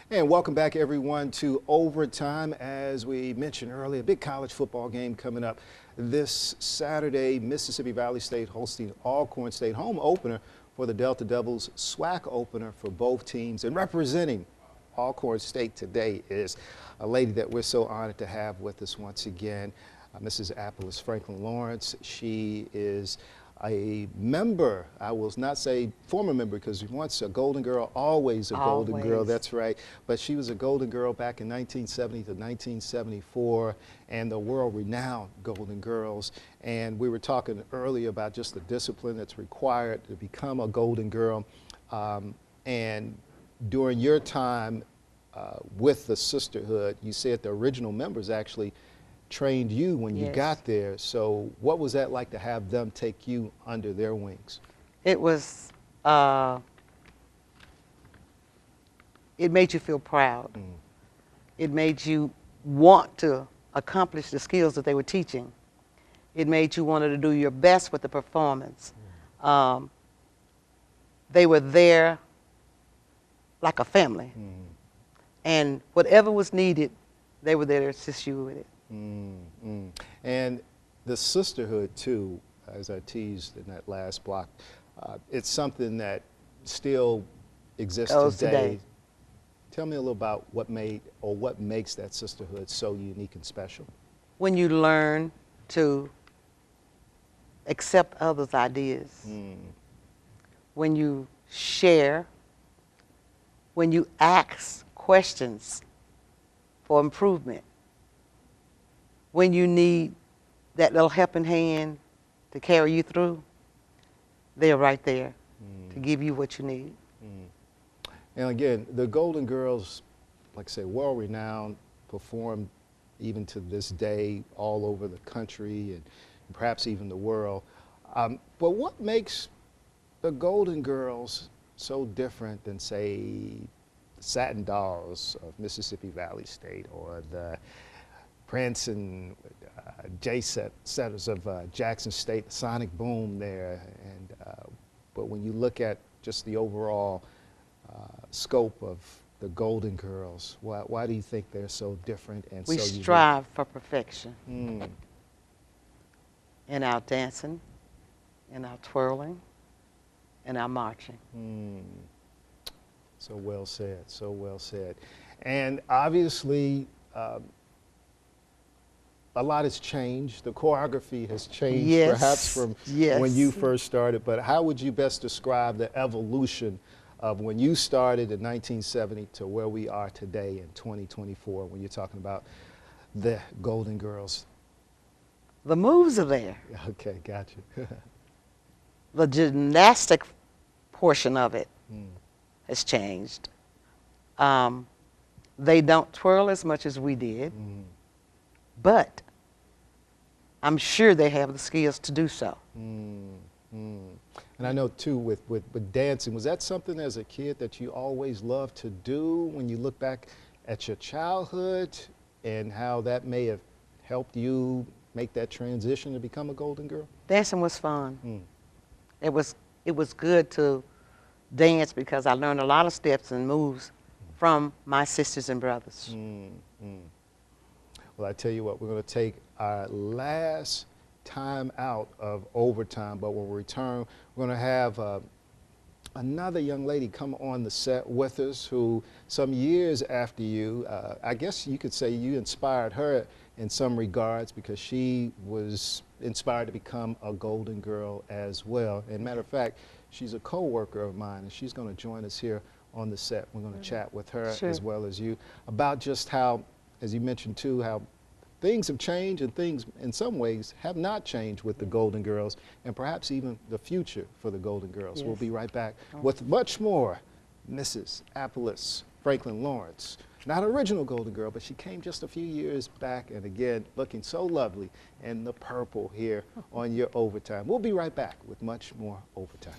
And welcome back, everyone, to Overtime. As we mentioned earlier, a big college football game coming up this Saturday. Mississippi Valley State hosting Alcorn State, home opener for the Delta Devils, SWAC opener for both teams. And representing Alcorn State today is a lady that we're so honored to have with us once again, Mrs. Applice Franklin Lawrence. She is a member, I will not say former member, because once a Golden Girl, always a Golden Girl, that's right. But she was a Golden Girl back in 1970 to 1974, and the world-renowned Golden Girls. And we were talking earlier about just the discipline that's required to become a Golden Girl. And during your time with the sisterhood, you said the original members actually trained you when you got there. So what was that like to have them take you under their wings? It was, it made you feel proud. It made you want to accomplish the skills that they were teaching. It made you want to do your best with the performance. They were there like a family. And whatever was needed, they were there to assist you with it. And the sisterhood too, as I teased in that last block, it's something that still exists today. Tell me a little about what made or what makes that sisterhood so unique and special. When you learn to accept others' ideas, when you share, when you ask questions for improvement, when you need that little helping hand to carry you through, they're right there to give you what you need. And again, the Golden Girls, like I say, world-renowned, perform even to this day all over the country and perhaps even the world. But what makes the Golden Girls so different than, say, the Satin Dolls of Mississippi Valley State or the Prince and Setters of Jackson State, the Sonic Boom there, and but when you look at just the overall scope of the Golden Girls, why do you think they're so different and we so unique? We strive for perfection in our dancing, in our twirling, in our marching. So well said, so well said. And obviously, a lot has changed. The choreography has changed, perhaps from when you first started. But how would you best describe the evolution of when you started in 1970 to where we are today in 2024 when you're talking about the Golden Girls? The moves are there. Okay, got you. The gymnastic portion of it has changed. They don't twirl as much as we did, but I'm sure they have the skills to do so. And I know too with dancing, was that something as a kid that you always loved to do when you look back at your childhood and how that may have helped you make that transition to become a Golden Girl? Dancing was fun. It was good to dance because I learned a lot of steps and moves from my sisters and brothers. Well, I tell you what, we're going to take our last time out of Overtime, but when we return, we're going to have another young lady come on the set with us who some years after you, I guess you could say you inspired her in some regards because she was inspired to become a Golden Girl as well. And matter of fact, she's a co-worker of mine, and she's going to join us here on the set. We're going to chat with her as well as you about just how, as you mentioned too, how things have changed and things in some ways have not changed with the Golden Girls and perhaps even the future for the Golden Girls. We'll be right back with much more. Mrs. Applice Franklin Lawrence, not original Golden Girl, but she came just a few years back and again looking so lovely in the purple here on your Overtime. We'll be right back with much more Overtime.